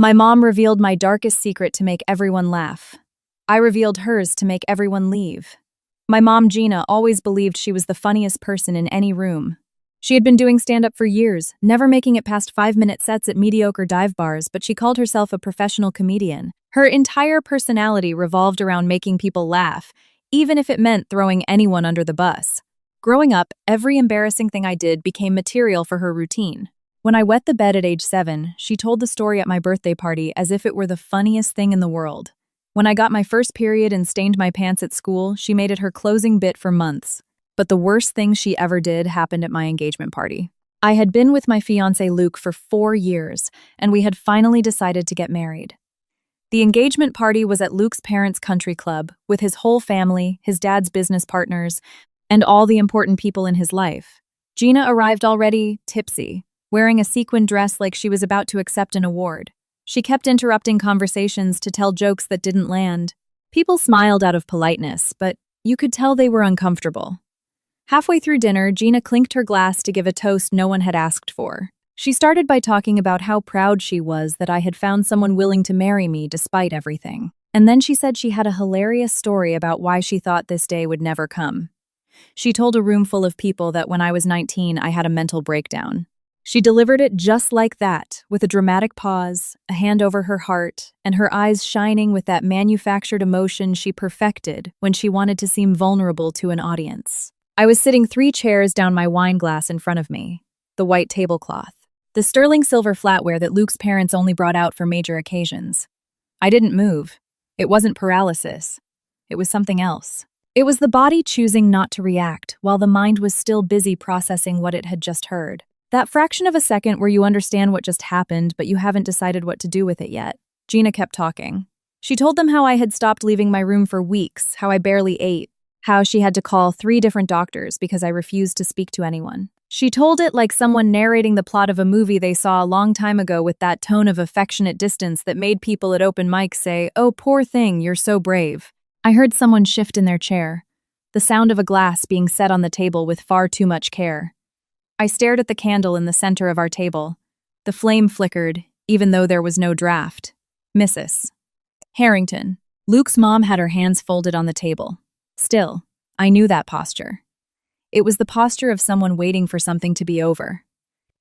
My mom revealed my darkest secret to make everyone laugh. I revealed hers to make everyone leave. My mom, Gina, always believed she was the funniest person in any room. She had been doing stand-up for years, never making it past 5-minute sets at mediocre dive bars, but she called herself a professional comedian. Her entire personality revolved around making people laugh, even if it meant throwing anyone under the bus. Growing up, every embarrassing thing I did became material for her routine. When I wet the bed at age 7, she told the story at my birthday party as if it were the funniest thing in the world. When I got my first period and stained my pants at school, she made it her closing bit for months. But the worst thing she ever did happened at my engagement party. I had been with my fiancé Luke for 4 years, and we had finally decided to get married. The engagement party was at Luke's parents' country club, with his whole family, his dad's business partners, and all the important people in his life. Gina arrived already tipsy, wearing a sequin dress like she was about to accept an award. She kept interrupting conversations to tell jokes that didn't land. People smiled out of politeness, but you could tell they were uncomfortable. Halfway through dinner, Gina clinked her glass to give a toast no one had asked for. She started by talking about how proud she was that I had found someone willing to marry me despite everything. And then she said she had a hilarious story about why she thought this day would never come. She told a room full of people that when I was 19, I had a mental breakdown. She delivered it just like that, with a dramatic pause, a hand over her heart, and her eyes shining with that manufactured emotion she perfected when she wanted to seem vulnerable to an audience. I was sitting 3 chairs down my wine glass in front of me, the white tablecloth, the sterling silver flatware that Luke's parents only brought out for major occasions. I didn't move. It wasn't paralysis. It was something else. It was the body choosing not to react while the mind was still busy processing what it had just heard. That fraction of a second where you understand what just happened, but you haven't decided what to do with it yet. Gina kept talking. She told them how I had stopped leaving my room for weeks, how I barely ate, how she had to call 3 different doctors because I refused to speak to anyone. She told it like someone narrating the plot of a movie they saw a long time ago with that tone of affectionate distance that made people at open mics say, "Oh, poor thing, you're so brave." I heard someone shift in their chair, the sound of a glass being set on the table with far too much care. I stared at the candle in the center of our table. The flame flickered, even though there was no draft. Mrs. Harrington. Luke's mom had her hands folded on the table. Still, I knew that posture. It was the posture of someone waiting for something to be over.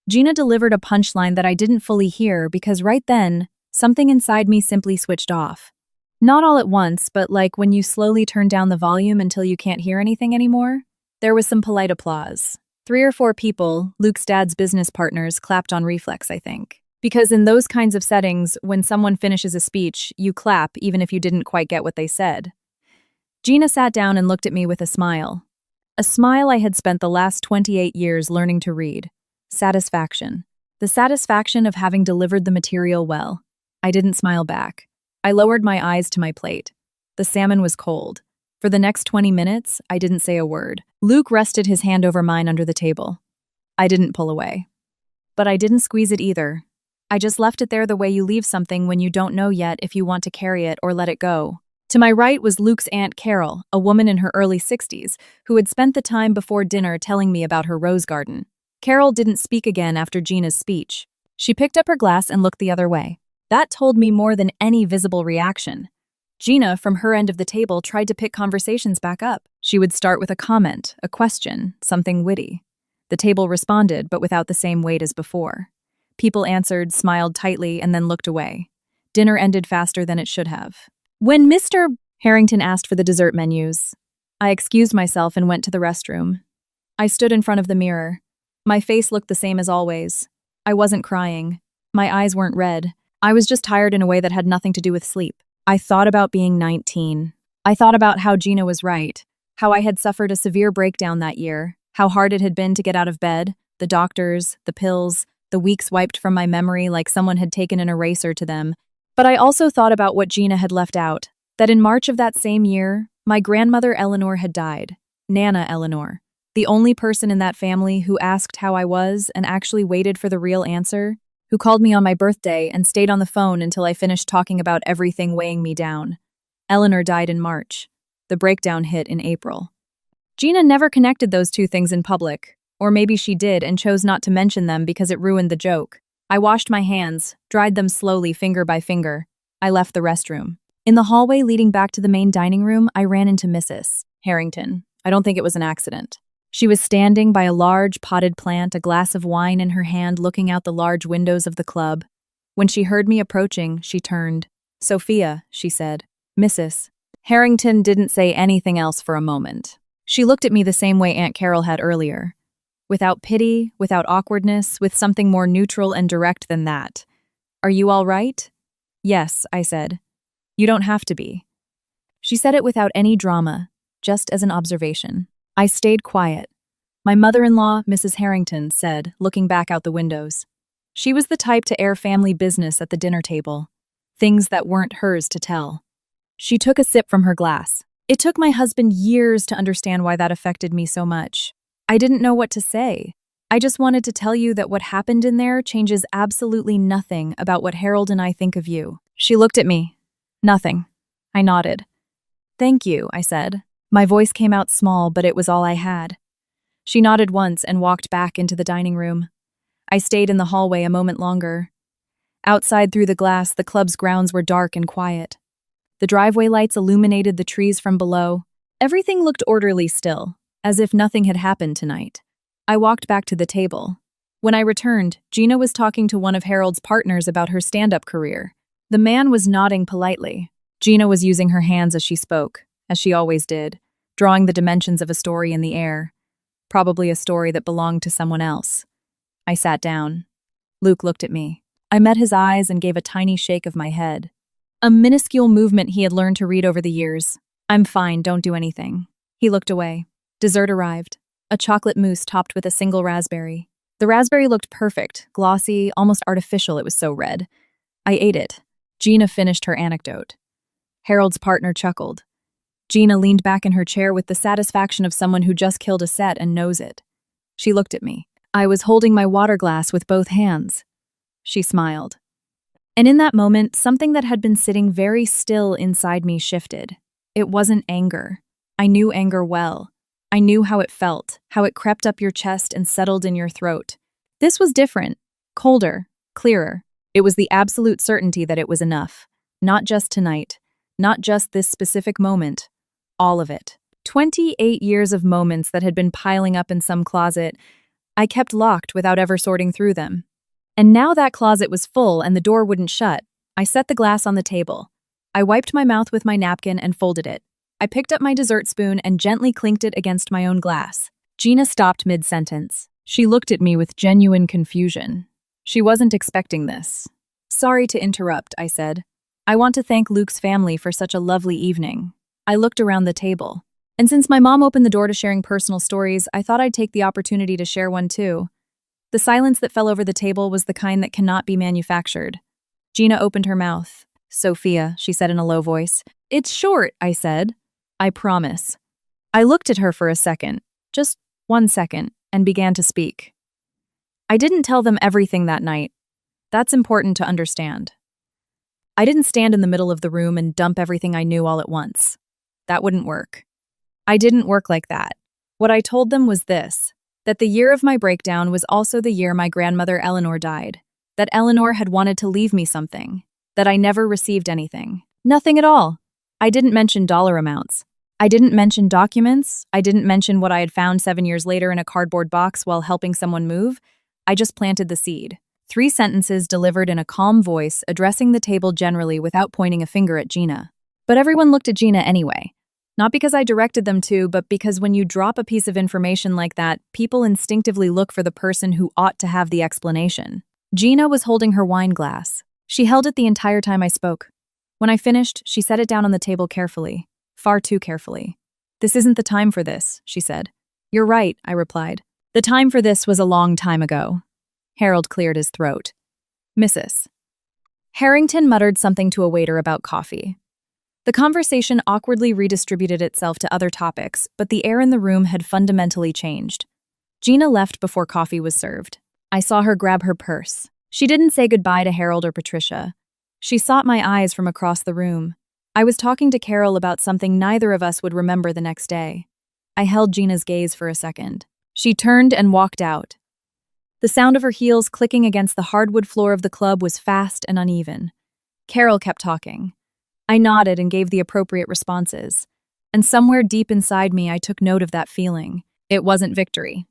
Gina delivered a punchline that I didn't fully hear because right then, something inside me simply switched off. Not all at once, but like when you slowly turn down the volume until you can't hear anything anymore. There was some polite applause. 3 or 4 people, Luke's dad's business partners, clapped on reflex, I think. Because in those kinds of settings, when someone finishes a speech, you clap even if you didn't quite get what they said. Gina sat down and looked at me with a smile. A smile I had spent the last 28 years learning to read. Satisfaction. The satisfaction of having delivered the material well. I didn't smile back. I lowered my eyes to my plate. The salmon was cold. For the next 20 minutes, I didn't say a word. Luke rested his hand over mine under the table. I didn't pull away. But I didn't squeeze it either. I just left it there the way you leave something when you don't know yet if you want to carry it or let it go. To my right was Luke's Aunt Carol, a woman in her early 60s, who had spent the time before dinner telling me about her rose garden. Carol didn't speak again after Gina's speech. She picked up her glass and looked the other way. That told me more than any visible reaction. Gina, from her end of the table, tried to pick conversations back up. She would start with a comment, a question, something witty. The table responded, but without the same weight as before. People answered, smiled tightly, and then looked away. Dinner ended faster than it should have. When Mr. Harrington asked for the dessert menus, I excused myself and went to the restroom. I stood in front of the mirror. My face looked the same as always. I wasn't crying. My eyes weren't red. I was just tired in a way that had nothing to do with sleep. I thought about being 19. I thought about how Gina was right, how I had suffered a severe breakdown that year, how hard it had been to get out of bed, the doctors, the pills, the weeks wiped from my memory like someone had taken an eraser to them. But I also thought about what Gina had left out, that in March of that same year, my grandmother Eleanor had died, Nana Eleanor, the only person in that family who asked how I was and actually waited for the real answer, who called me on my birthday and stayed on the phone until I finished talking about everything weighing me down. Eleanor died in March. The breakdown hit in April. Gina never connected those 2 things in public, or maybe she did and chose not to mention them because it ruined the joke. I washed my hands, dried them slowly, finger by finger. I left the restroom. In the hallway leading back to the main dining room, I ran into Mrs. Harrington. I don't think it was an accident. She was standing by a large potted plant, a glass of wine in her hand, looking out the large windows of the club. When she heard me approaching, she turned. "Sophia," she said. "Mrs. Harrington didn't say anything else for a moment. She looked at me the same way Aunt Carol had earlier. Without pity, without awkwardness, with something more neutral and direct than that. "Are you all right?" "Yes," I said. "You don't have to be." She said it without any drama, just as an observation. I stayed quiet. My mother-in-law, Mrs. Harrington, said, looking back out the windows. She was the type to air family business at the dinner table, things that weren't hers to tell. She took a sip from her glass. It took my husband years to understand why that affected me so much. I didn't know what to say. I just wanted to tell you that what happened in there changes absolutely nothing about what Harold and I think of you. She looked at me. "Nothing." I nodded. "Thank you," I said. My voice came out small, but it was all I had. She nodded once and walked back into the dining room. I stayed in the hallway a moment longer. Outside through the glass, the club's grounds were dark and quiet. The driveway lights illuminated the trees from below. Everything looked orderly still, as if nothing had happened tonight. I walked back to the table. When I returned, Gina was talking to one of Harold's partners about her stand-up career. The man was nodding politely. Gina was using her hands as she spoke, as she always did, drawing the dimensions of a story in the air, probably a story that belonged to someone else. I sat down. Luke looked at me. I met his eyes and gave a tiny shake of my head. A minuscule movement he had learned to read over the years. "I'm fine, don't do anything." He looked away. Dessert arrived. A chocolate mousse topped with a single raspberry. The raspberry looked perfect, glossy, almost artificial, it was so red. I ate it. Gina finished her anecdote. Harold's partner chuckled. Gina leaned back in her chair with the satisfaction of someone who just killed a set and knows it. She looked at me. I was holding my water glass with both hands. She smiled. And in that moment, something that had been sitting very still inside me shifted. It wasn't anger. I knew anger well. I knew how it felt, how it crept up your chest and settled in your throat. This was different, colder, clearer. It was the absolute certainty that it was enough. Not just tonight, not just this specific moment, all of it. 28 years of moments that had been piling up in some closet, I kept locked without ever sorting through them. And now that closet was full and the door wouldn't shut. I set the glass on the table. I wiped my mouth with my napkin and folded it. I picked up my dessert spoon and gently clinked it against my own glass. Gina stopped mid-sentence. She looked at me with genuine confusion. She wasn't expecting this. "Sorry to interrupt," I said. "I want to thank Luke's family for such a lovely evening." I looked around the table. And since my mom opened the door to sharing personal stories, I thought I'd take the opportunity to share one too. The silence that fell over the table was the kind that cannot be manufactured. Gina opened her mouth. "Sophia," she said in a low voice. "It's short," I said. "I promise." I looked at her for a second, just 1 second, and began to speak. I didn't tell them everything that night. That's important to understand. I didn't stand in the middle of the room and dump everything I knew all at once. That wouldn't work. I didn't work like that. What I told them was this, that the year of my breakdown was also the year my grandmother Eleanor died, that Eleanor had wanted to leave me something, that I never received anything. Nothing at all. I didn't mention dollar amounts. I didn't mention documents. I didn't mention what I had found 7 years later in a cardboard box while helping someone move. I just planted the seed. 3 sentences delivered in a calm voice, addressing the table generally without pointing a finger at Gina. But everyone looked at Gina anyway. Not because I directed them to, but because when you drop a piece of information like that, people instinctively look for the person who ought to have the explanation. Gina was holding her wine glass. She held it the entire time I spoke. When I finished, she set it down on the table carefully. Far too carefully. "This isn't the time for this," she said. "You're right," I replied. "The time for this was a long time ago." Harold cleared his throat. "Mrs. Harrington muttered something to a waiter about coffee. The conversation awkwardly redistributed itself to other topics, but the air in the room had fundamentally changed. Gina left before coffee was served. I saw her grab her purse. She didn't say goodbye to Harold or Patricia. She sought my eyes from across the room. I was talking to Carol about something neither of us would remember the next day. I held Gina's gaze for a second. She turned and walked out. The sound of her heels clicking against the hardwood floor of the club was fast and uneven. Carol kept talking. I nodded and gave the appropriate responses. And somewhere deep inside me, I took note of that feeling. It wasn't victory.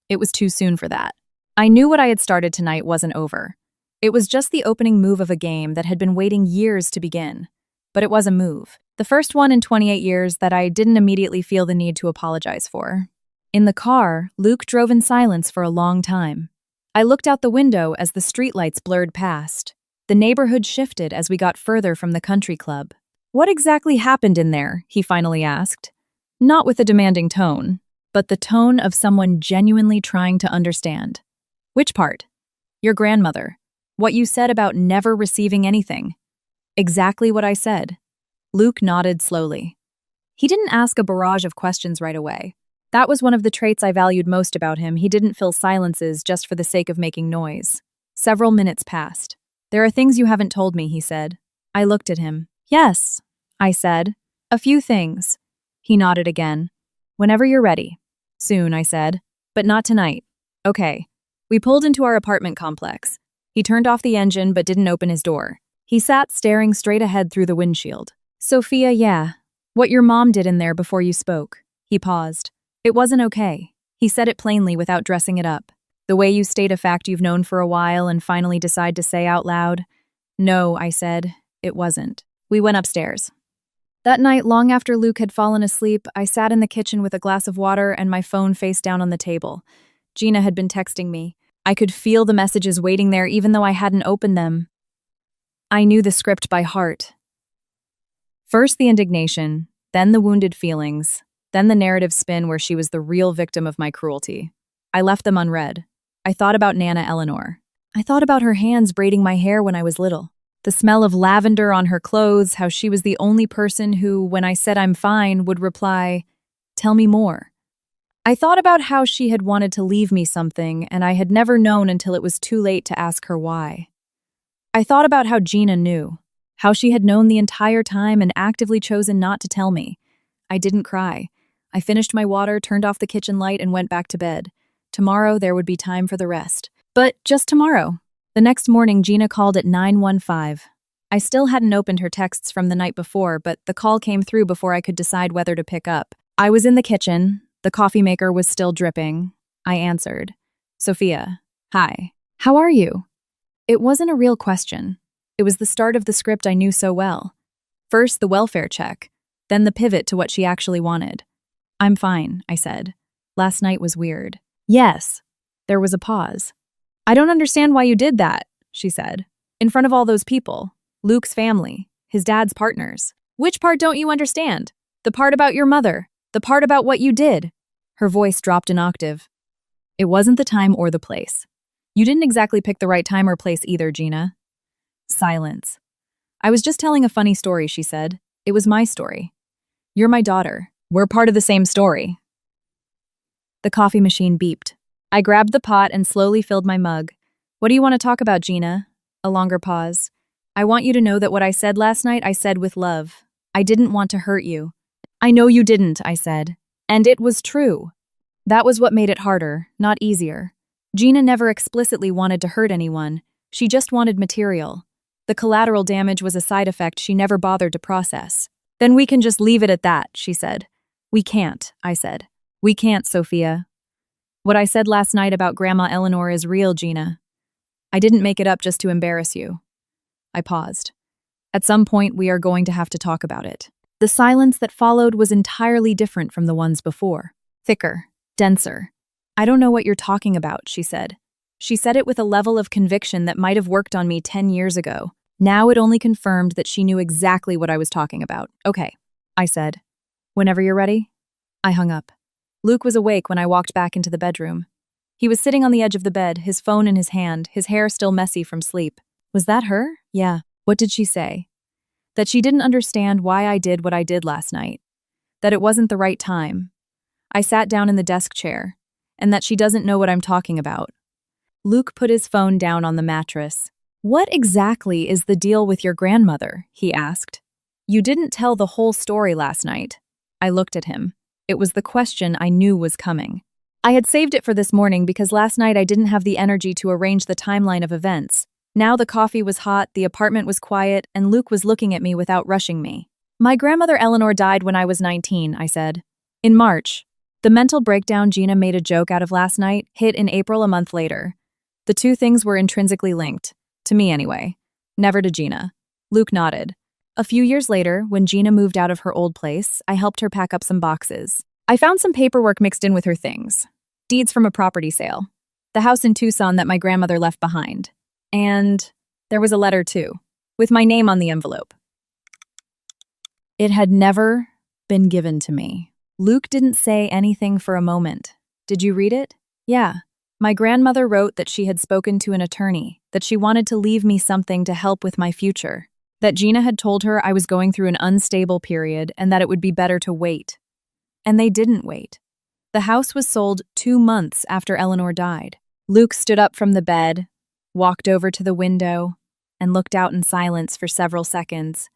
It was too soon for that. I knew what I had started tonight wasn't over. It was just the opening move of a game that had been waiting years to begin. But it was a move. The first one in 28 years that I didn't immediately feel the need to apologize for. In the car, Luke drove in silence for a long time. I looked out the window as the streetlights blurred past. The neighborhood shifted as we got further from the country club. "What exactly happened in there?" he finally asked. Not with a demanding tone, but the tone of someone genuinely trying to understand. "Which part?" "Your grandmother. What you said about never receiving anything." "Exactly what I said." Luke nodded slowly. He didn't ask a barrage of questions right away. That was one of the traits I valued most about him. He didn't fill silences just for the sake of making noise. Several minutes passed. "There are things you haven't told me," he said. I looked at him. "Yes," I said. "A few things." He nodded again. "Whenever you're ready." "Soon," I said. "But not tonight." "Okay." We pulled into our apartment complex. He turned off the engine but didn't open his door. He sat staring straight ahead through the windshield. "Sophia, yeah. What your mom did in there before you spoke." He paused. "It wasn't okay." He said it plainly without dressing it up. "The way you state a fact you've known for a while and finally decide to say out loud." "No," I said. "It wasn't." We went upstairs. That night, long after Luke had fallen asleep, I sat in the kitchen with a glass of water and my phone face down on the table. Gina had been texting me. I could feel the messages waiting there even though I hadn't opened them. I knew the script by heart. First the indignation, then the wounded feelings, then the narrative spin where she was the real victim of my cruelty. I left them unread. I thought about Nana Eleanor. I thought about her hands braiding my hair when I was little. The smell of lavender on her clothes, how she was the only person who, when I said I'm fine, would reply, "Tell me more." I thought about how she had wanted to leave me something, and I had never known until it was too late to ask her why. I thought about how Gina knew, how she had known the entire time and actively chosen not to tell me. I didn't cry. I finished my water, turned off the kitchen light, and went back to bed. Tomorrow there would be time for the rest. But just tomorrow. The next morning, Gina called at 9:15. I still hadn't opened her texts from the night before, but the call came through before I could decide whether to pick up. I was in the kitchen. The coffee maker was still dripping. I answered. "Sophia, hi. How are you?" It wasn't a real question. It was the start of the script I knew so well. First, the welfare check, then the pivot to what she actually wanted. "I'm fine," I said. "Last night was weird." "Yes." There was a pause. "I don't understand why you did that," she said. "In front of all those people. Luke's family. His dad's partners. Which part don't you understand? The part about your mother. The part about what you did." Her voice dropped an octave. "It wasn't the time or the place. You didn't exactly pick the right time or place either, Gina." Silence. "I was just telling a funny story," she said. "It was my story. You're my daughter. We're part of the same story." The coffee machine beeped. I grabbed the pot and slowly filled my mug. "What do you want to talk about, Gina?" A longer pause. "I want you to know that what I said last night, I said with love. I didn't want to hurt you." "I know you didn't," I said. "And it was true." That was what made it harder, not easier. Gina never explicitly wanted to hurt anyone. She just wanted material. The collateral damage was a side effect she never bothered to process. "Then we can just leave it at that," she said. "We can't," I said. "We can't, Sophia. What I said last night about Grandma Eleanor is real, Gina. I didn't make it up just to embarrass you." I paused. "At some point, we are going to have to talk about it." The silence that followed was entirely different from the ones before. Thicker, denser. "I don't know what you're talking about," she said. She said it with a level of conviction that might have worked on me 10 years ago. Now it only confirmed that she knew exactly what I was talking about. "Okay," I said. "Whenever you're ready." I hung up. Luke was awake when I walked back into the bedroom. He was sitting on the edge of the bed, his phone in his hand, his hair still messy from sleep. "Was that her?" "Yeah." "What did she say?" "That she didn't understand why I did what I did last night. That it wasn't the right time." I sat down in the desk chair. "And that she doesn't know what I'm talking about." Luke put his phone down on the mattress. "What exactly is the deal with your grandmother?" he asked. "You didn't tell the whole story last night." I looked at him. It was the question I knew was coming. I had saved it for this morning because last night I didn't have the energy to arrange the timeline of events. Now the coffee was hot, the apartment was quiet, and Luke was looking at me without rushing me. My grandmother Eleanor died when I was 19, I said. In March. The mental breakdown Gina made a joke out of last night hit in April a month later. The two things were intrinsically linked. To me anyway. Never to Gina. Luke nodded. A few years later, when Gina moved out of her old place, I helped her pack up some boxes. I found some paperwork mixed in with her things. Deeds from a property sale. The house in Tucson that my grandmother left behind. And there was a letter too, with my name on the envelope. It had never been given to me. Luke didn't say anything for a moment. Did you read it? Yeah. My grandmother wrote that she had spoken to an attorney, that she wanted to leave me something to help with my future, that Gina had told her I was going through an unstable period and that it would be better to wait. And they didn't wait. The house was sold 2 months after Eleanor died. Luke stood up from the bed, walked over to the window, and looked out in silence for several seconds.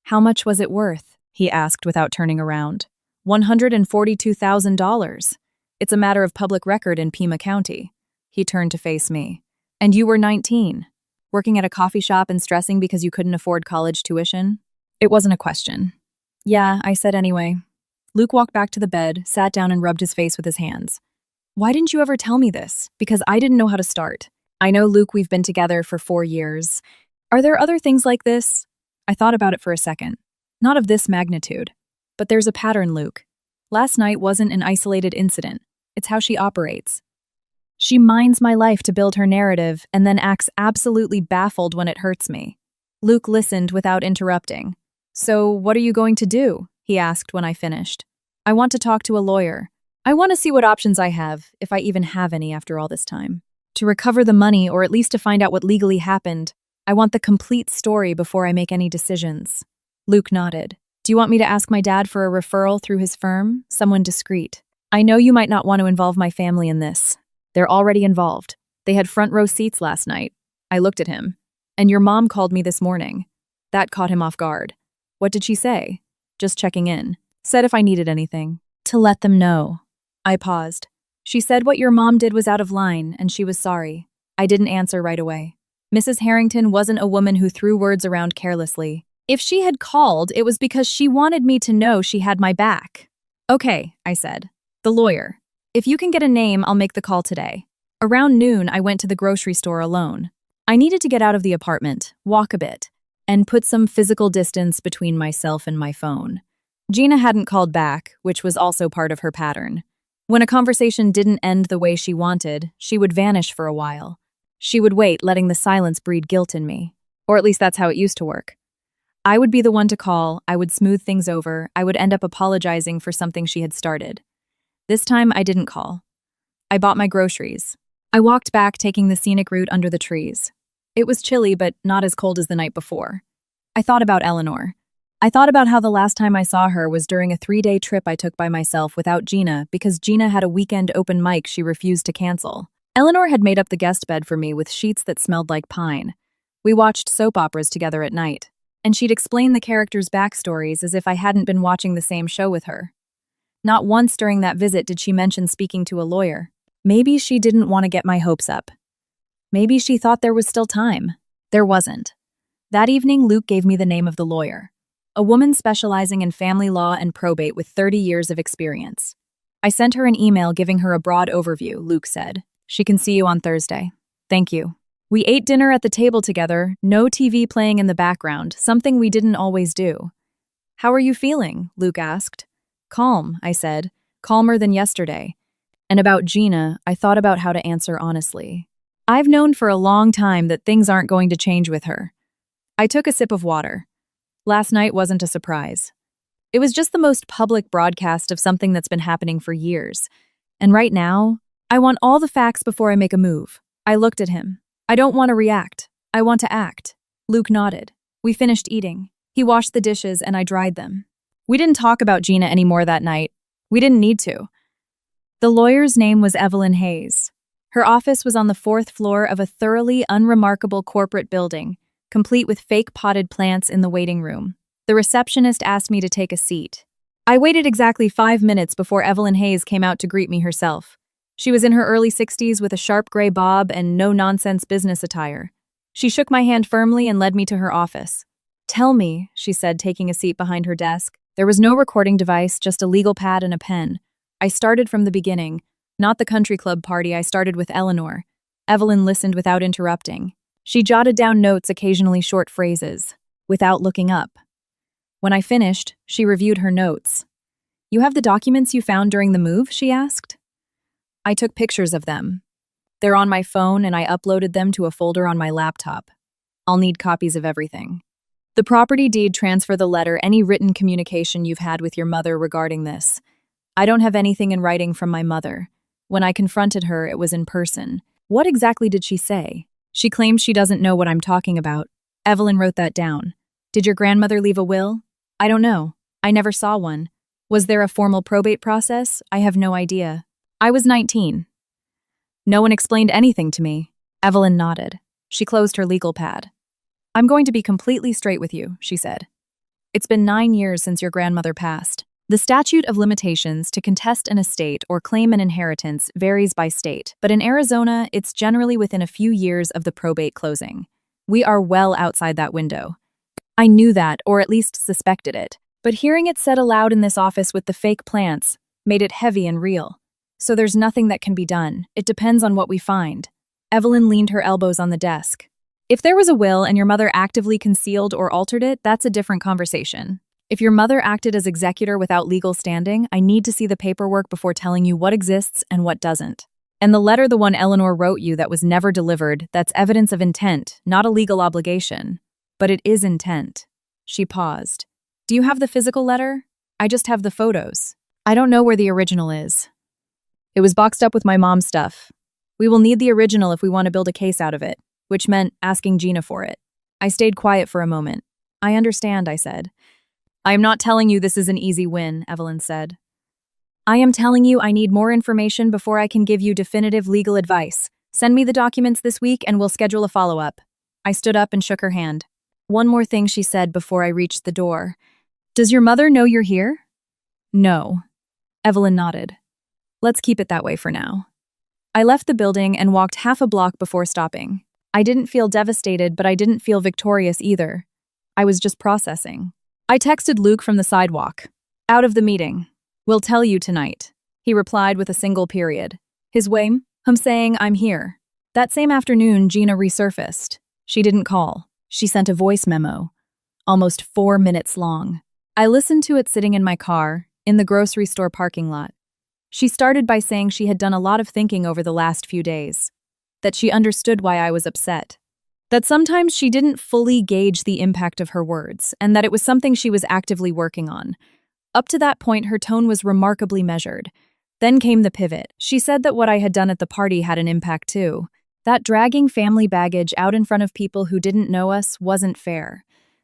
How much was it worth? He asked without turning around. $142,000. It's a matter of public record in Pima County. He turned to face me. And you were 19, working at a coffee shop and stressing because you couldn't afford college tuition? It wasn't a question. Yeah, I said anyway. Luke walked back to the bed, sat down and rubbed his face with his hands. Why didn't you ever tell me this? Because I didn't know how to start. I know, Luke, we've been together for 4 years. Are there other things like this? I thought about it for a second. Not of this magnitude. But there's a pattern, Luke. Last night wasn't an isolated incident. It's how she operates. She mines my life to build her narrative and then acts absolutely baffled when it hurts me. Luke listened without interrupting. So what are you going to do? He asked when I finished. I want to talk to a lawyer. I want to see what options I have, if I even have any after all this time. To recover the money, or at least to find out what legally happened. I want the complete story before I make any decisions. Luke nodded. Do you want me to ask my dad for a referral through his firm? Someone discreet. I know you might not want to involve my family in this. They're already involved. They had front row seats last night. I looked at him. And your mom called me this morning. That caught him off guard. What did she say? Just checking in. Said if I needed anything. To let them know. I paused. She said what your mom did was out of line, and she was sorry. I didn't answer right away. Mrs. Harrington wasn't a woman who threw words around carelessly. If she had called, it was because she wanted me to know she had my back. Okay, I said. The lawyer. If you can get a name, I'll make the call today. Around noon, I went to the grocery store alone. I needed to get out of the apartment, walk a bit, and put some physical distance between myself and my phone. Gina hadn't called back, which was also part of her pattern. When a conversation didn't end the way she wanted, she would vanish for a while. She would wait, letting the silence breed guilt in me. Or at least that's how it used to work. I would be the one to call, I would smooth things over, I would end up apologizing for something she had started. This time, I didn't call. I bought my groceries. I walked back, taking the scenic route under the trees. It was chilly, but not as cold as the night before. I thought about Eleanor. I thought about how the last time I saw her was during a 3-day trip I took by myself without Gina because Gina had a weekend open mic she refused to cancel. Eleanor had made up the guest bed for me with sheets that smelled like pine. We watched soap operas together at night, and she'd explain the characters' backstories as if I hadn't been watching the same show with her. Not once during that visit did she mention speaking to a lawyer. Maybe she didn't want to get my hopes up. Maybe she thought there was still time. There wasn't. That evening, Luke gave me the name of the lawyer. A woman specializing in family law and probate with 30 years of experience. I sent her an email giving her a broad overview, Luke said. She can see you on Thursday. Thank you. We ate dinner at the table together, no TV playing in the background, something we didn't always do. How are you feeling? Luke asked. Calm, I said. Calmer than yesterday. And about Gina, I thought about how to answer honestly. I've known for a long time that things aren't going to change with her. I took a sip of water. Last night wasn't a surprise. It was just the most public broadcast of something that's been happening for years. And right now, I want all the facts before I make a move. I looked at him. I don't want to react. I want to act. Luke nodded. We finished eating. He washed the dishes and I dried them. We didn't talk about Gina anymore that night. We didn't need to. The lawyer's name was Evelyn Hayes. Her office was on the 4th floor of a thoroughly unremarkable corporate building, complete with fake potted plants in the waiting room. The receptionist asked me to take a seat. I waited exactly 5 minutes before Evelyn Hayes came out to greet me herself. She was in her early 60s with a sharp gray bob and no-nonsense business attire. She shook my hand firmly and led me to her office. "Tell me," she said, taking a seat behind her desk. There was no recording device, just a legal pad and a pen. I started from the beginning. Not the country club party, I started with Eleanor. Evelyn listened without interrupting. She jotted down notes, occasionally short phrases, without looking up. When I finished, she reviewed her notes. "You have the documents you found during the move?" she asked. I took pictures of them. They're on my phone and I uploaded them to a folder on my laptop. I'll need copies of everything. The property deed transfer, the letter, any written communication you've had with your mother regarding this. I don't have anything in writing from my mother. When I confronted her, it was in person. What exactly did she say? She claims she doesn't know what I'm talking about. Evelyn wrote that down. Did your grandmother leave a will? I don't know. I never saw one. Was there a formal probate process? I have no idea. I was 19. No one explained anything to me. Evelyn nodded. She closed her legal pad. "I'm going to be completely straight with you," she said. "It's been 9 years since your grandmother passed. The statute of limitations to contest an estate or claim an inheritance varies by state, but in Arizona, it's generally within a few years of the probate closing. We are well outside that window. I knew that, or at least suspected it, but hearing it said aloud in this office with the fake plants made it heavy and real. So there's nothing that can be done. It depends on what we find." Evelyn leaned her elbows on the desk. "If there was a will and your mother actively concealed or altered it, that's a different conversation. If your mother acted as executor without legal standing, I need to see the paperwork before telling you what exists and what doesn't. And the letter, the one Eleanor wrote you that was never delivered, that's evidence of intent, not a legal obligation. But it is intent." She paused. "Do you have the physical letter? I just have the photos. I don't know where the original is. It was boxed up with my mom's stuff. We will need the original if we want to build a case out of it," which meant asking Gina for it. I stayed quiet for a moment. "I understand," I said. "I am not telling you this is an easy win," Evelyn said. "I am telling you I need more information before I can give you definitive legal advice. Send me the documents this week and we'll schedule a follow-up." I stood up and shook her hand. "One more thing," she said before I reached the door. "Does your mother know you're here?" "No." Evelyn nodded. "Let's keep it that way for now." I left the building and walked half a block before stopping. I didn't feel devastated, but I didn't feel victorious either. I was just processing. I texted Luke from the sidewalk. "Out of the meeting. We'll tell you tonight." He replied with a single period. His way, I'm saying I'm here. That same afternoon, Gina resurfaced. She didn't call. She sent a voice memo. Almost 4 minutes long. I listened to it sitting in my car, in the grocery store parking lot. She started by saying she had done a lot of thinking over the last few days. That she understood why I was upset. That sometimes she didn't fully gauge the impact of her words, and that it was something she was actively working on. Up to that point, her tone was remarkably measured. Then came the pivot. She said that what I had done at the party had an impact too. That dragging family baggage out in front of people who didn't know us wasn't fair.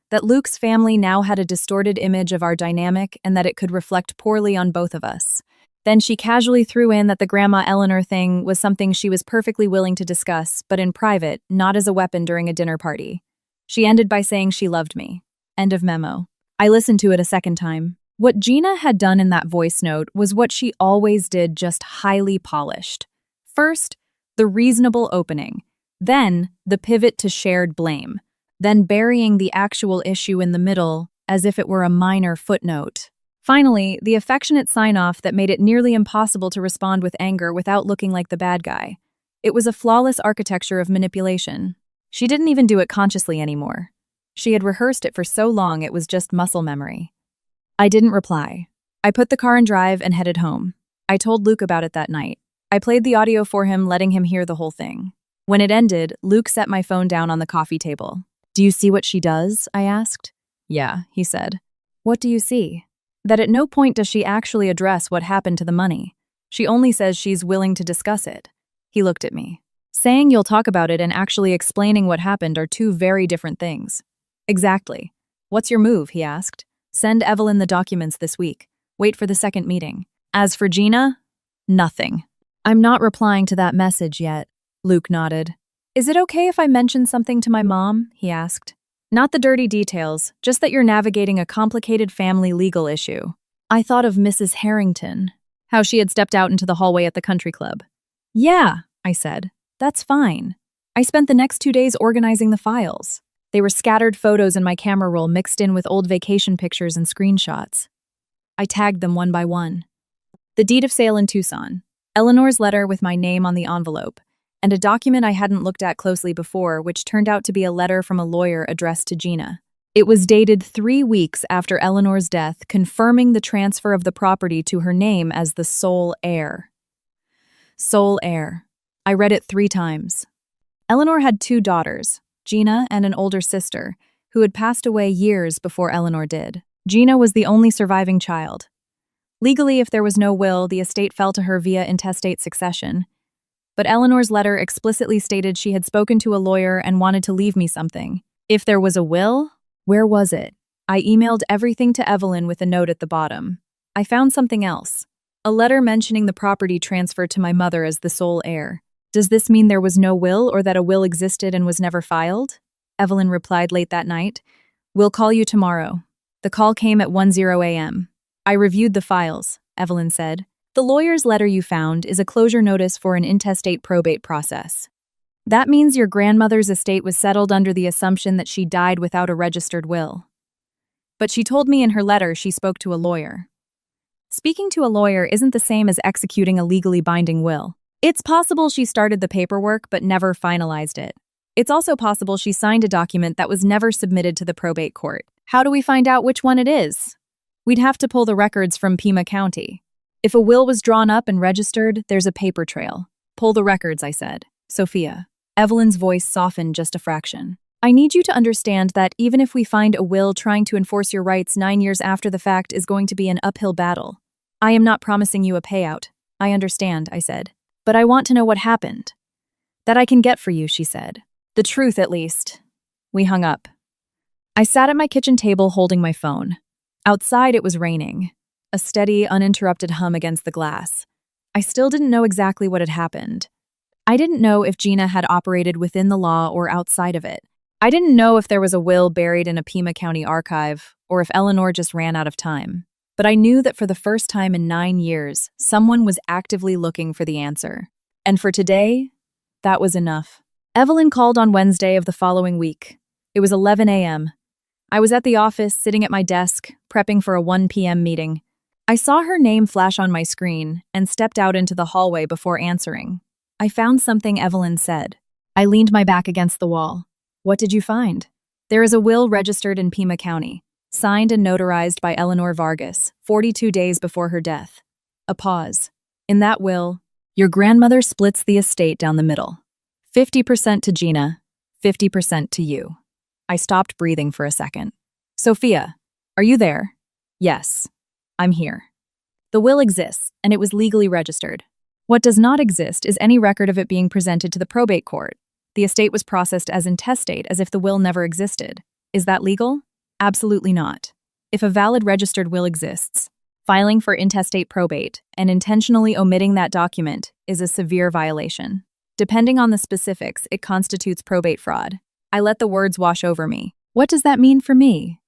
That Luke's family now had a distorted image of our dynamic and that it could reflect poorly on both of us. Then she casually threw in that the Grandma Eleanor thing was something she was perfectly willing to discuss, but in private, not as a weapon during a dinner party. She ended by saying she loved me. End of memo. I listened to it a second time. What Gina had done in that voice note was what she always did, just highly polished. First, the reasonable opening. Then, the pivot to shared blame. Then burying the actual issue in the middle as if it were a minor footnote. Finally, the affectionate sign-off that made it nearly impossible to respond with anger without looking like the bad guy. It was a flawless architecture of manipulation. She didn't even do it consciously anymore. She had rehearsed it for so long it was just muscle memory. I didn't reply. I put the car in drive and headed home. I told Luke about it that night. I played the audio for him, letting him hear the whole thing. When it ended, Luke set my phone down on the coffee table. "Do you see what she does?" I asked. "Yeah," he said. "What do you see?" "That at no point does she actually address what happened to the money. She only says she's willing to discuss it." He looked at me. "Saying you'll talk about it and actually explaining what happened are two very different things." "Exactly. What's your move?" he asked. "Send Evelyn the documents this week. Wait for the second meeting. As for Gina, nothing." "I'm not replying to that message yet." Luke nodded. "Is it okay if I mention something to my mom?" he asked. "Not the dirty details, just that you're navigating a complicated family legal issue." I thought of Mrs. Harrington, how she had stepped out into the hallway at the country club. Yeah, I said. That's fine. I spent the next 2 days organizing the files. They were scattered photos in my camera roll mixed in with old vacation pictures and screenshots. I tagged them one by one. The deed of sale in Tucson, Eleanor's letter with my name on the envelope, and a document I hadn't looked at closely before, which turned out to be a letter from a lawyer addressed to Gina. It was dated 3 weeks after Eleanor's death, confirming the transfer of the property to her name as the sole heir. Sole heir. I read it 3 times. Eleanor had 2 daughters, Gina and an older sister, who had passed away years before Eleanor did. Gina was the only surviving child. Legally, if there was no will, the estate fell to her via intestate succession. But Eleanor's letter explicitly stated she had spoken to a lawyer and wanted to leave me something. If there was a will, where was it? I emailed everything to Evelyn with a note at the bottom. I found something else. A letter mentioning the property transferred to my mother as the sole heir. Does this mean there was no will or that a will existed and was never filed? Evelyn replied late that night. We'll call you tomorrow. The call came at 1:00 a.m. I reviewed the files, Evelyn said. The lawyer's letter you found is a closure notice for an intestate probate process. That means your grandmother's estate was settled under the assumption that she died without a registered will. But she told me in her letter she spoke to a lawyer. Speaking to a lawyer isn't the same as executing a legally binding will. It's possible she started the paperwork but never finalized it. It's also possible she signed a document that was never submitted to the probate court. How do we find out which one it is? We'd have to pull the records from Pima County. If a will was drawn up and registered, there's a paper trail. Pull the records, I said. Sophia. Evelyn's voice softened just a fraction. I need you to understand that even if we find a will, trying to enforce your rights 9 years after the fact is going to be an uphill battle. I am not promising you a payout. I understand, I said. But I want to know what happened. That I can get for you, she said. The truth, at least. We hung up. I sat at my kitchen table holding my phone. Outside, it was raining. A steady, uninterrupted hum against the glass. I still didn't know exactly what had happened. I didn't know if Gina had operated within the law or outside of it. I didn't know if there was a will buried in a Pima County archive or if Eleanor just ran out of time. But I knew that for the first time in 9 years, someone was actively looking for the answer. And for today, that was enough. Evelyn called on Wednesday of the following week. It was 11 a.m. I was at the office, sitting at my desk, prepping for a 1 p.m. meeting. I saw her name flash on my screen and stepped out into the hallway before answering. I found something Evelyn said. I leaned my back against the wall. What did you find? There is a will registered in Pima County, signed and notarized by Eleanor Vargas, 42 days before her death. A pause. In that will, your grandmother splits the estate down the middle. 50% to Gina, 50% to you. I stopped breathing for a second. Sophia, are you there? Yes, I'm here. The will exists, and it was legally registered. What does not exist is any record of it being presented to the probate court. The estate was processed as intestate as if the will never existed. Is that legal? Absolutely not. If a valid registered will exists, filing for intestate probate and intentionally omitting that document is a severe violation. Depending on the specifics, it constitutes probate fraud. I let the words wash over me. What does that mean for me?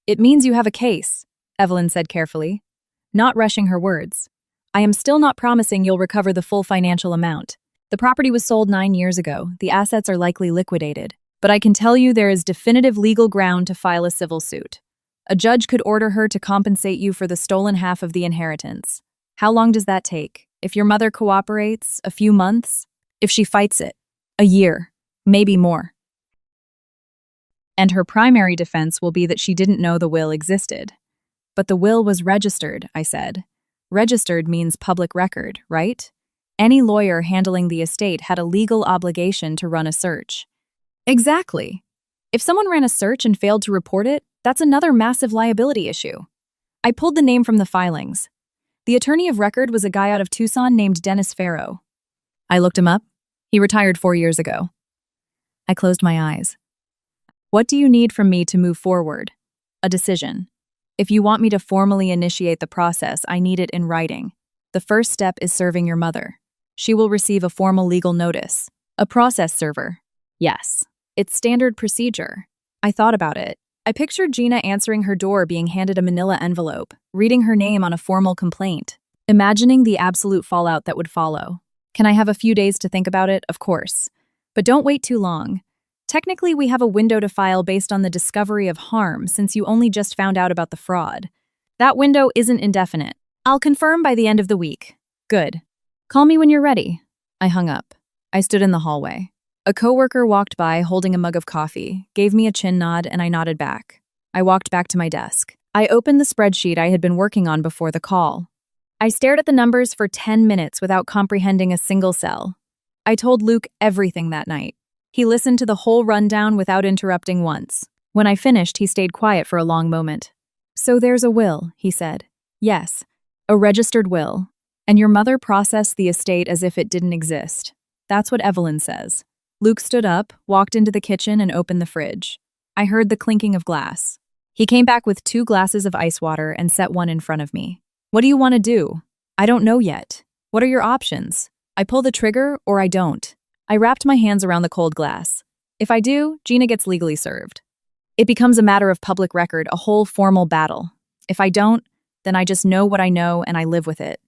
It means you have a case, Evelyn said carefully, not rushing her words. I am still not promising you'll recover the full financial amount. The property was sold 9 years ago. The assets are likely liquidated. But I can tell you there is definitive legal ground to file a civil suit. A judge could order her to compensate you for the stolen half of the inheritance. How long does that take? If your mother cooperates, a few months? If she fights it, a year, maybe more. And her primary defense will be that she didn't know the will existed. But the will was registered, I said. Registered means public record, right? Any lawyer handling the estate had a legal obligation to run a search. Exactly. If someone ran a search and failed to report it, that's another massive liability issue. I pulled the name from the filings. The attorney of record was a guy out of Tucson named Dennis Farrow. I looked him up. He retired 4 years ago. I closed my eyes. What do you need from me to move forward? A decision. If you want me to formally initiate the process, I need it in writing. The first step is serving your mother. She will receive a formal legal notice. A process server. Yes. It's standard procedure. I thought about it. I pictured Gina answering her door, being handed a manila envelope, reading her name on a formal complaint, imagining the absolute fallout that would follow. Can I have a few days to think about it? Of course. But don't wait too long. Technically, we have a window to file based on the discovery of harm since you only just found out about the fraud. That window isn't indefinite. I'll confirm by the end of the week. Good. Call me when you're ready. I hung up. I stood in the hallway. A coworker walked by holding a mug of coffee, gave me a chin nod, and I nodded back. I walked back to my desk. I opened the spreadsheet I had been working on before the call. I stared at the numbers for 10 minutes without comprehending a single cell. I told Luke everything that night. He listened to the whole rundown without interrupting once. When I finished, he stayed quiet for a long moment. So there's a will, he said. Yes, a registered will. And your mother processed the estate as if it didn't exist. That's what Evelyn says. Luke stood up, walked into the kitchen, and opened the fridge. I heard the clinking of glass. He came back with 2 glasses of ice water and set one in front of me. What do you want to do? I don't know yet. What are your options? I pull the trigger or I don't. I wrapped my hands around the cold glass. If I do, Gina gets legally served. It becomes a matter of public record, a whole formal battle. If I don't, then I just know what I know and I live with it.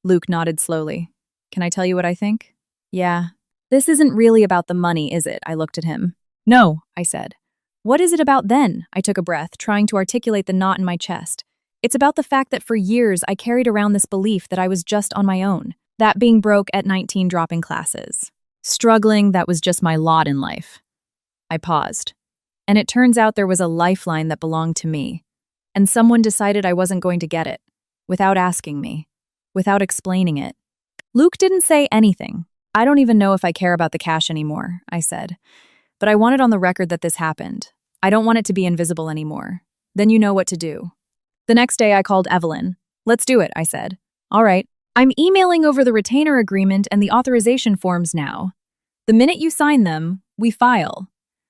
Luke nodded slowly. Can I tell you what I think? Yeah. This isn't really about the money, is it? I looked at him. No, I said. What is it about then? I took a breath, trying to articulate the knot in my chest. It's about the fact that for years I carried around this belief that I was just on my own. That being broke at 19 dropping classes. Struggling, that was just my lot in life. I paused. And it turns out there was a lifeline that belonged to me. And someone decided I wasn't going to get it. Without asking me. Without explaining it. Luke didn't say anything. I don't even know if I care about the cash anymore, I said. But I want it on the record that this happened. I don't want it to be invisible anymore. Then you know what to do. The next day I called Evelyn. Let's do it, I said. All right. I'm emailing over the retainer agreement and the authorization forms now. The minute you sign them, we file.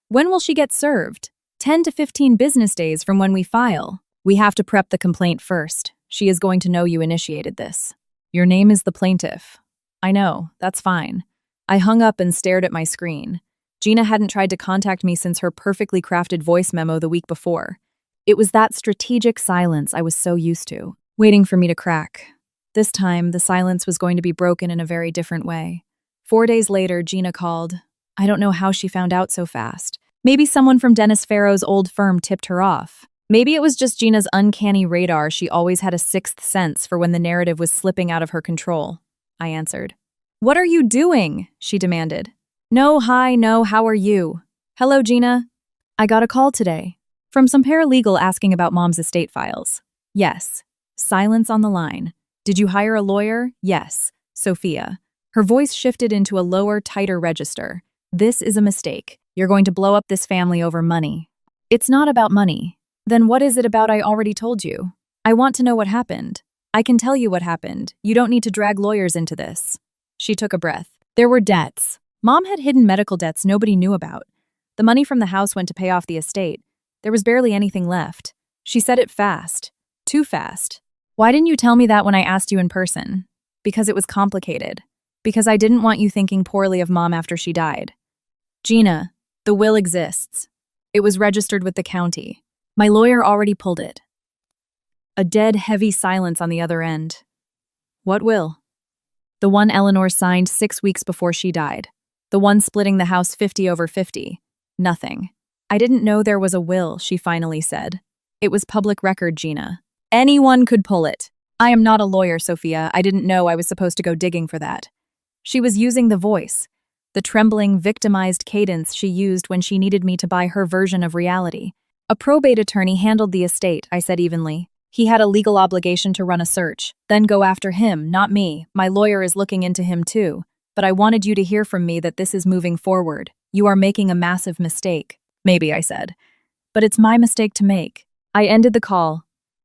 When will she get served? 10 to 15 business days from when we file. We have to prep the complaint first. She is going to know you initiated this. Your name is the plaintiff. I know, that's fine. I hung up and stared at my screen. Gina hadn't tried to contact me since her perfectly crafted voice memo the week before. It was that strategic silence I was so used to, waiting for me to crack. This time, the silence was going to be broken in a very different way. 4 days later, Gina called. I don't know how she found out so fast. Maybe someone from Dennis Farrow's old firm tipped her off. Maybe it was just Gina's uncanny radar. She always had a sixth sense for when the narrative was slipping out of her control. I answered. What are you doing? She demanded. No, hi, no, how are you? Hello, Gina. I got a call today. From some paralegal asking about Mom's estate files. Yes. Silence on the line. Did you hire a lawyer? Yes. Sophia. Her voice shifted into a lower, tighter register. This is a mistake. You're going to blow up this family over money. It's not about money. Then what is it about I already told you? I want to know what happened. I can tell you what happened. You don't need to drag lawyers into this. She took a breath. There were debts. Mom had hidden medical debts nobody knew about. The money from the house went to pay off the estate. There was barely anything left. She said it fast. Too fast. Why didn't you tell me that when I asked you in person? Because it was complicated. Because I didn't want you thinking poorly of Mom after she died. Gina, the will exists. It was registered with the county. My lawyer already pulled it. A dead, heavy silence on the other end. What will? The one Eleanor signed 6 weeks before she died. The one splitting the house 50/50. Nothing. I didn't know there was a will, she finally said. It was public record, Gina. Anyone could pull it. I am not a lawyer, Sophia. I didn't know I was supposed to go digging for that. She was using the voice, the trembling, victimized cadence she used when she needed me to buy her version of reality. A probate attorney handled the estate, I said evenly. He had a legal obligation to run a search, then go after him, not me. My lawyer is looking into him too. But I wanted you to hear from me that this is moving forward. You are making a massive mistake. Maybe, I said. But it's my mistake to make. I ended the call.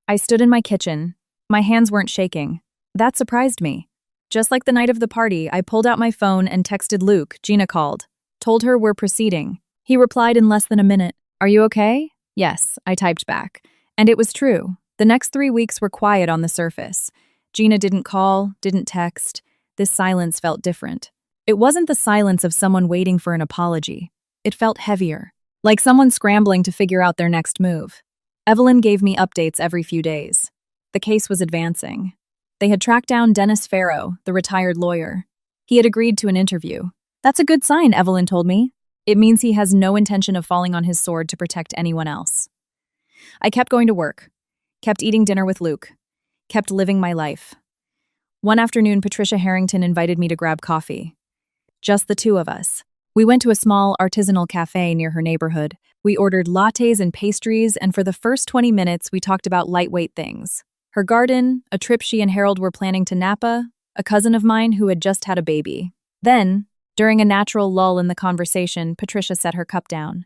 I stood in my kitchen. My hands weren't shaking. That surprised me. Just like the night of the party, I pulled out my phone and texted Luke. Gina called. Told her we're proceeding. He replied in less than a minute. Are you okay? Yes, I typed back. And it was true. The next 3 weeks were quiet on the surface. Gina didn't call, didn't text. This silence felt different. It wasn't the silence of someone waiting for an apology. It felt heavier. Like someone scrambling to figure out their next move. Evelyn gave me updates every few days. The case was advancing. They had tracked down Dennis Farrow, the retired lawyer. He had agreed to an interview. That's a good sign, Evelyn told me. It means he has no intention of falling on his sword to protect anyone else. I kept going to work, kept eating dinner with Luke, kept living my life. One afternoon, Patricia Harrington invited me to grab coffee. Just the two of us. We went to a small artisanal cafe near her neighborhood. We ordered lattes and pastries, and for the first 20 minutes, we talked about lightweight things. Her garden, a trip she and Harold were planning to Napa, a cousin of mine who had just had a baby. Then, during a natural lull in the conversation, Patricia set her cup down.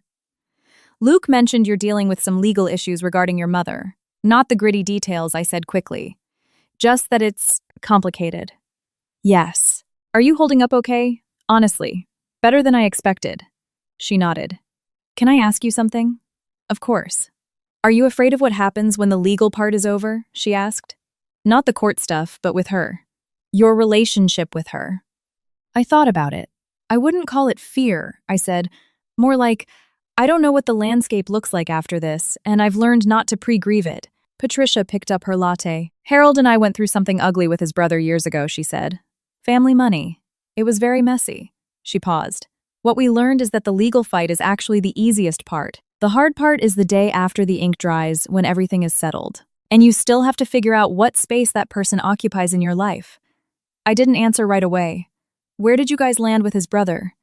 Luke mentioned you're dealing with some legal issues regarding your mother. Not the gritty details, I said quickly. Just that it's complicated. Yes. Are you holding up okay? Honestly. Better than I expected. She nodded. Can I ask you something? Of course. Are you afraid of what happens when the legal part is over? She asked. Not the court stuff, but with her. Your relationship with her. I thought about it. I wouldn't call it fear, I said. More like, I don't know what the landscape looks like after this, and I've learned not to pre-grieve it. Patricia picked up her latte. Harold and I went through something ugly with his brother years ago, she said. Family money. It was very messy. She paused. What we learned is that the legal fight is actually the easiest part. The hard part is the day after the ink dries, when everything is settled. And you still have to figure out what space that person occupies in your life. I didn't answer right away. Where did you guys land with his brother?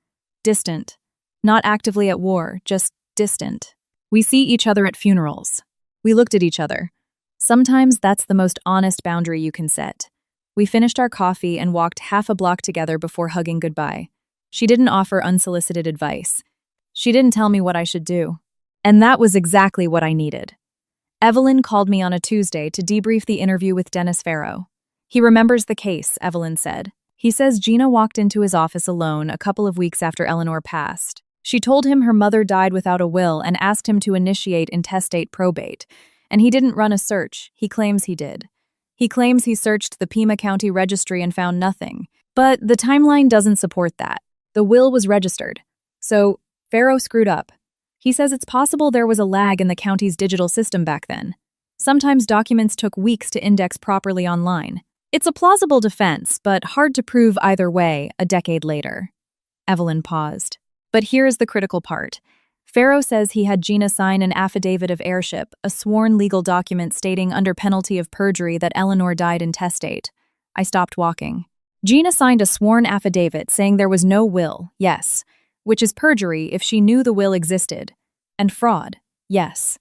Distant. Not actively at war, just distant. We see each other at funerals. We looked at each other. Sometimes that's the most honest boundary you can set. We finished our coffee and walked half a block together before hugging goodbye. She didn't offer unsolicited advice. She didn't tell me what I should do. And that was exactly what I needed. Evelyn called me on a Tuesday to debrief the interview with Dennis Farrow. He remembers the case, Evelyn said. He says Gina walked into his office alone a couple of weeks after Eleanor passed. She told him her mother died without a will and asked him to initiate intestate probate. And he didn't run a search. He claims he did. He claims he searched the Pima County registry and found nothing. But the timeline doesn't support that. The will was registered. So, Farrow screwed up. He says it's possible there was a lag in the county's digital system back then. Sometimes documents took weeks to index properly online. It's a plausible defense, but hard to prove either way a decade later. Evelyn paused. But here's the critical part. Farrow says he had Gina sign an affidavit of heirship, a sworn legal document stating under penalty of perjury that Eleanor died intestate. I stopped walking. Gina signed a sworn affidavit saying there was no will, yes, which is perjury if she knew the will existed, and fraud, yes.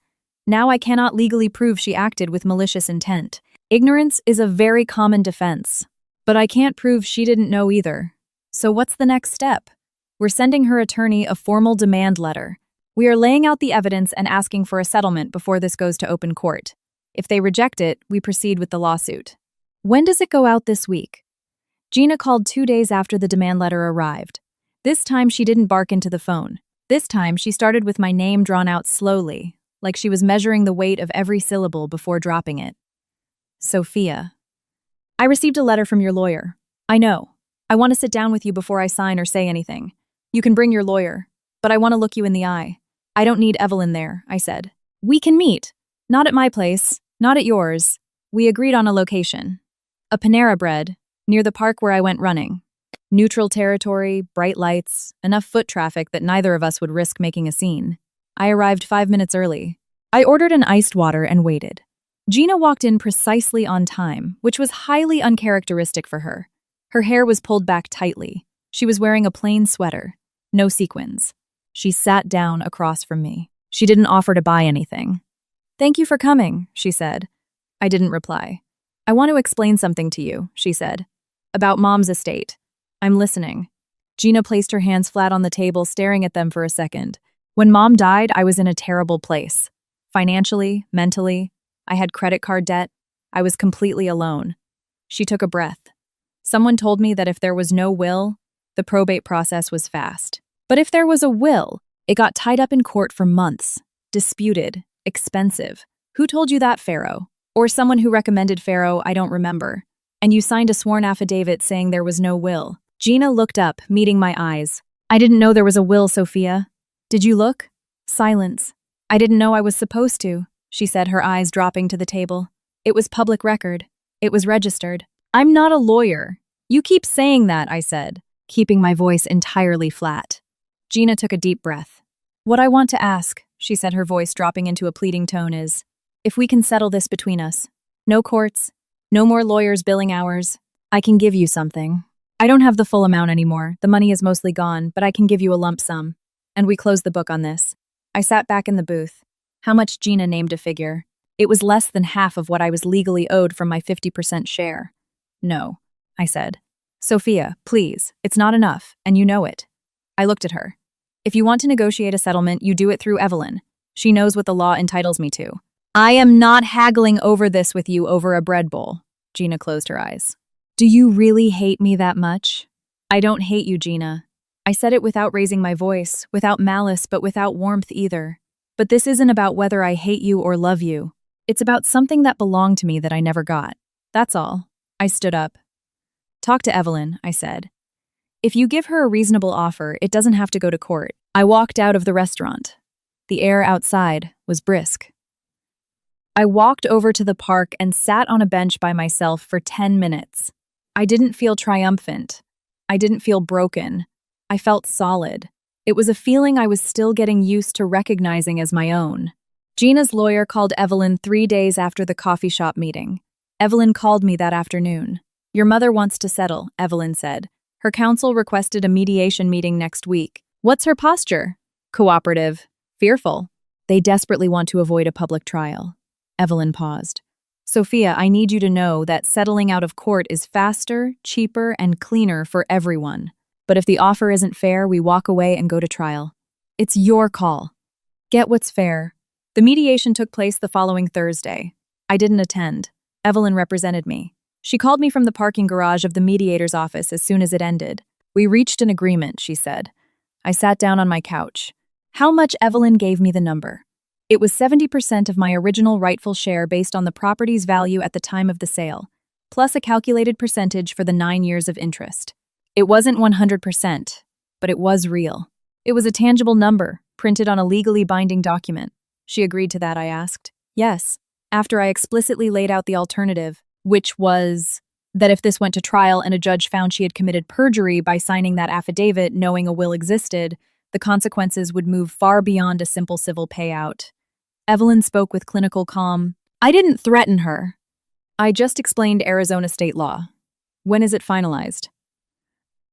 Now I cannot legally prove she acted with malicious intent. Ignorance is a very common defense, but I can't prove she didn't know either. So what's the next step? We're sending her attorney a formal demand letter. We are laying out the evidence and asking for a settlement before this goes to open court. If they reject it, we proceed with the lawsuit. When does it go out this week? Gina called 2 days after the demand letter arrived. This time she didn't bark into the phone. This time she started with my name drawn out slowly, like she was measuring the weight of every syllable before dropping it. Sophia. I received a letter from your lawyer. I know. I want to sit down with you before I sign or say anything. You can bring your lawyer, but I want to look you in the eye. I don't need Evelyn there, I said. We can meet. Not at my place, not at yours. We agreed on a location. A Panera Bread, near the park where I went running. Neutral territory, bright lights, enough foot traffic that neither of us would risk making a scene. I arrived 5 minutes early. I ordered an iced water and waited. Gina walked in precisely on time, which was highly uncharacteristic for her. Her hair was pulled back tightly. She was wearing a plain sweater, no sequins. She sat down across from me. She didn't offer to buy anything. Thank you for coming, she said. I didn't reply. I want to explain something to you, she said. About Mom's estate. I'm listening. Gina placed her hands flat on the table, staring at them for a second. When Mom died, I was in a terrible place. Financially, mentally. I had credit card debt. I was completely alone. She took a breath. Someone told me that if there was no will, the probate process was fast. But if there was a will, it got tied up in court for months. Disputed. Expensive. Who told you that, Farrow? Or someone who recommended Farrow, I don't remember. And you signed a sworn affidavit saying there was no will. Gina looked up, meeting my eyes. I didn't know there was a will, Sophia. Did you look? Silence. I didn't know I was supposed to, she said, her eyes dropping to the table. It was public record. It was registered. I'm not a lawyer. You keep saying that, I said. keeping my voice entirely flat. Gina took a deep breath. What I want to ask, she said, her voice dropping into a pleading tone, is, if we can settle this between us. No courts, no more lawyers billing hours. I can give you something. I don't have the full amount anymore. The money is mostly gone, but I can give you a lump sum. And we closed the book on this. I sat back in the booth. How much? Gina named a figure. It was less than half of what I was legally owed from my 50% share. No, I said. Sophia, please, it's not enough, and you know it. I looked at her. If you want to negotiate a settlement, you do it through Evelyn. She knows what the law entitles me to. I am not haggling over this with you over a bread bowl. Gina closed her eyes. Do you really hate me that much? I don't hate you, Gina. I said it without raising my voice, without malice, but without warmth either. But this isn't about whether I hate you or love you. It's about something that belonged to me that I never got. That's all. I stood up. Talk to Evelyn, I said. If you give her a reasonable offer, it doesn't have to go to court. I walked out of the restaurant. The air outside was brisk. I walked over to the park and sat on a bench by myself for 10 minutes. I didn't feel triumphant. I didn't feel broken. I felt solid. It was a feeling I was still getting used to recognizing as my own. Gina's lawyer called Evelyn 3 days after the coffee shop meeting. Evelyn called me that afternoon. Your mother wants to settle, Evelyn said. Her counsel requested a mediation meeting next week. What's her posture? Cooperative. Fearful. They desperately want to avoid a public trial. Evelyn paused. Sophia, I need you to know that settling out of court is faster, cheaper, and cleaner for everyone. But if the offer isn't fair, we walk away and go to trial. It's your call. Get what's fair. The mediation took place the following Thursday. I didn't attend. Evelyn represented me. She called me from the parking garage of the mediator's office as soon as it ended. We reached an agreement, she said. I sat down on my couch. How much? Evelyn gave me the number. It was 70% of my original rightful share based on the property's value at the time of the sale, plus a calculated percentage for the 9 years of interest. It wasn't 100%, but it was real. It was a tangible number, printed on a legally binding document. She agreed to that, I asked. Yes, after I explicitly laid out the alternative, which was that if this went to trial and a judge found she had committed perjury by signing that affidavit knowing a will existed, the consequences would move far beyond a simple civil payout. Evelyn spoke with clinical calm. I didn't threaten her. I just explained Arizona state law. When is it finalized?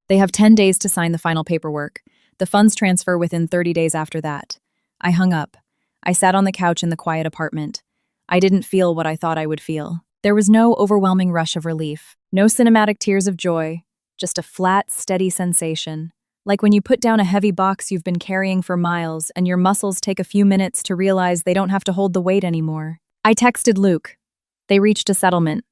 They have 10 days to sign the final paperwork. The funds transfer within 30 days after that. I hung up. I sat on the couch in the quiet apartment. I didn't feel what I thought I would feel. There was no overwhelming rush of relief, no cinematic tears of joy, just a flat, steady sensation. Like when you put down a heavy box you've been carrying for miles and your muscles take a few minutes to realize they don't have to hold the weight anymore. I texted Luke. They reached a settlement.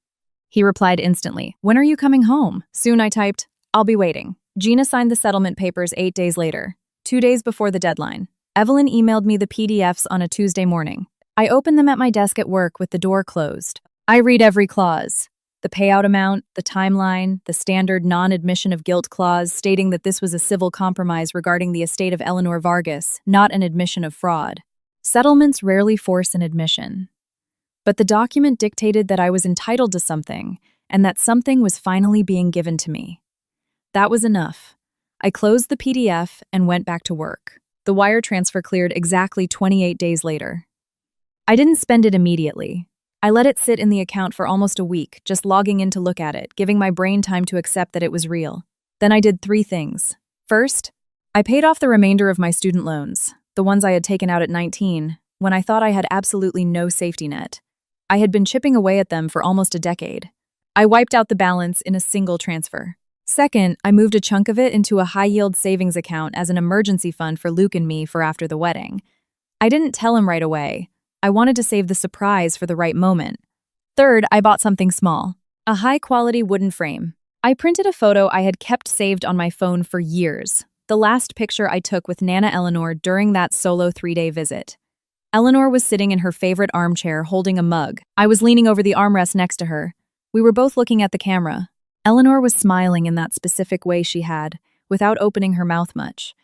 He replied instantly. When are you coming home? Soon, I typed. I'll be waiting. Gina signed the settlement papers 8 days later, 2 days before the deadline. Evelyn emailed me the PDFs on a Tuesday morning. I opened them at my desk at work with the door closed. I read every clause. The payout amount, the timeline, the standard non-admission of guilt clause stating that this was a civil compromise regarding the estate of Eleanor Vargas, not an admission of fraud. Settlements rarely force an admission. But the document dictated that I was entitled to something, and that something was finally being given to me. That was enough. I closed the PDF and went back to work. The wire transfer cleared exactly 28 days later. I didn't spend it immediately. I let it sit in the account for almost a week, just logging in to look at it, giving my brain time to accept that it was real. Then I did 3 things. First, I paid off the remainder of my student loans, the ones I had taken out at 19, when I thought I had absolutely no safety net. I had been chipping away at them for almost a decade. I wiped out the balance in a single transfer. Second, I moved a chunk of it into a high-yield savings account as an emergency fund for Luke and me for after the wedding. I didn't tell him right away. I wanted to save the surprise for the right moment. Third, I bought something small, a high-quality wooden frame. I printed a photo I had kept saved on my phone for years, the last picture I took with Nana Eleanor during that solo 3-day visit. Eleanor was sitting in her favorite armchair holding a mug. I was leaning over the armrest next to her. We were both looking at the camera. Eleanor was smiling in that specific way she had, without opening her mouth much.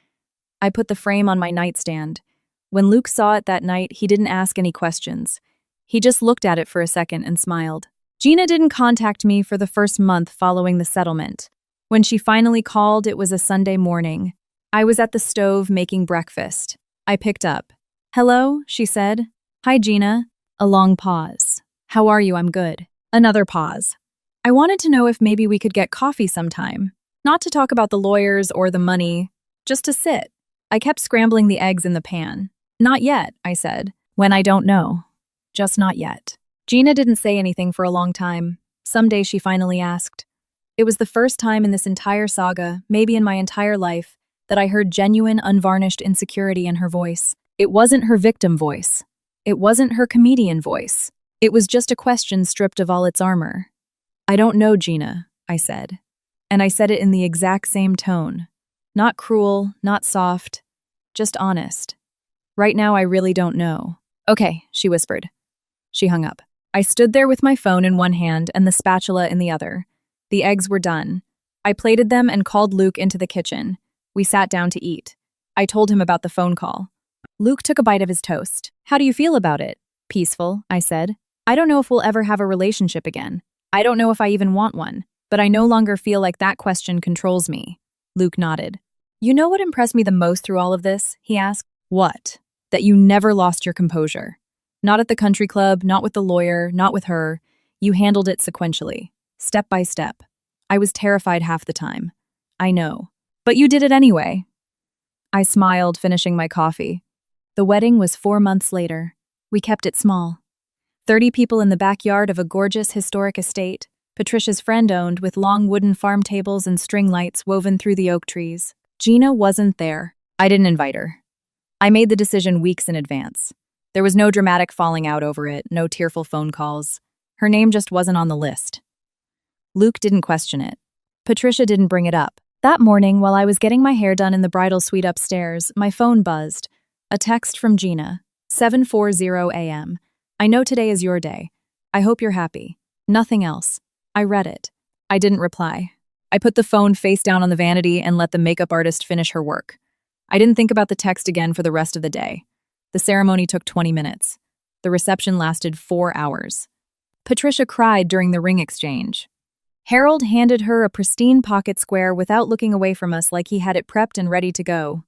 I put the frame on my nightstand. When Luke saw it that night, he didn't ask any questions. He just looked at it for a second and smiled. Gina didn't contact me for the first month following the settlement. When she finally called, it was a Sunday morning. I was at the stove making breakfast. I picked up. "Hello," she said. "Hi, Gina." A long pause. "How are you? I'm good." Another pause. "I wanted to know if maybe we could get coffee sometime. Not to talk about the lawyers or the money, just to sit." I kept scrambling the eggs in the pan. "Not yet," I said. "When I don't know. Just not yet." Gina didn't say anything for a long time. Someday she finally asked. It was the first time in this entire saga, maybe in my entire life, that I heard genuine, unvarnished insecurity in her voice. It wasn't her victim voice. It wasn't her comedian voice. It was just a question stripped of all its armor. "I don't know, Gina," I said. And I said it in the exact same tone. Not cruel, not soft, just honest. "Right now, I really don't know." "Okay," she whispered. She hung up. I stood there with my phone in one hand and the spatula in the other. The eggs were done. I plated them and called Luke into the kitchen. We sat down to eat. I told him about the phone call. Luke took a bite of his toast. "How do you feel about it?" "Peaceful," I said. "I don't know if we'll ever have a relationship again. I don't know if I even want one, but I no longer feel like that question controls me." Luke nodded. "You know what impressed me the most through all of this?" he asked. "What?" "That you never lost your composure. Not at the country club, not with the lawyer, not with her. You handled it sequentially, step by step. I was terrified half the time. I know. But you did it anyway." I smiled, finishing my coffee. The wedding was 4 months later. We kept it small. 30 people in the backyard of a gorgeous historic estate, Patricia's friend owned, with long wooden farm tables and string lights woven through the oak trees. Gina wasn't there. I didn't invite her. I made the decision weeks in advance. There was no dramatic falling out over it, no tearful phone calls. Her name just wasn't on the list. Luke didn't question it. Patricia didn't bring it up. That morning, while I was getting my hair done in the bridal suite upstairs, my phone buzzed. A text from Gina. 7:40 a.m. "I know today is your day. I hope you're happy. Nothing else." I read it. I didn't reply. I put the phone face down on the vanity and let the makeup artist finish her work. I didn't think about the text again for the rest of the day. The ceremony took 20 minutes. The reception lasted 4 hours. Patricia cried during the ring exchange. Harold handed her a pristine pocket square without looking away from us, like he had it prepped and ready to go.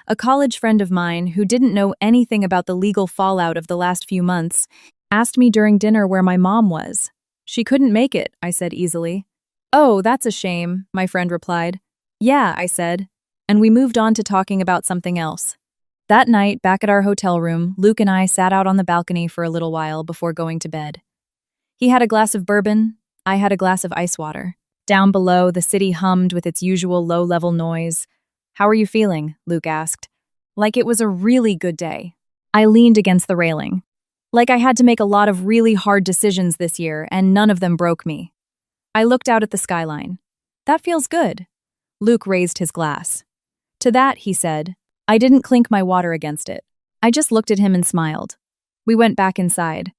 A college friend of mine, who didn't know anything about the legal fallout of the last few months, asked me during dinner where my mom was. "She couldn't make it," I said easily. "Oh, that's a shame," my friend replied. "Yeah," I said, and we moved on to talking about something else. That night, back at our hotel room, Luke and I sat out on the balcony for a little while before going to bed. He had a glass of bourbon, I had a glass of ice water. Down below, the city hummed with its usual low-level noise. "How are you feeling?" Luke asked. Like it was a really good day. I leaned against the railing. Like I had to make a lot of really hard decisions this year, and none of them broke me. I looked out at the skyline. "That feels good." Luke raised his glass. To that, he said. I didn't clink my water against it. I just looked at him and smiled. We went back inside.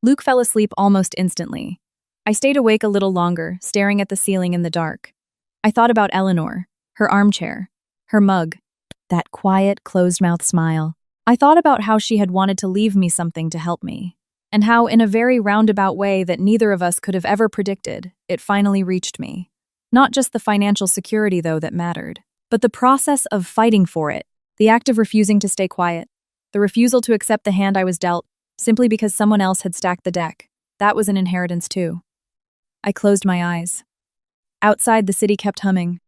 Luke fell asleep almost instantly. I stayed awake a little longer, staring at the ceiling in the dark. I thought about Eleanor, her armchair, her mug, that quiet, closed-mouth smile. I thought about how she had wanted to leave me something to help me, and how, in a very roundabout way that neither of us could have ever predicted, it finally reached me. Not just the financial security, though, that mattered, but the process of fighting for it, the act of refusing to stay quiet, the refusal to accept the hand I was dealt, simply because someone else had stacked the deck. That was an inheritance, too. I closed my eyes. Outside, the city kept humming.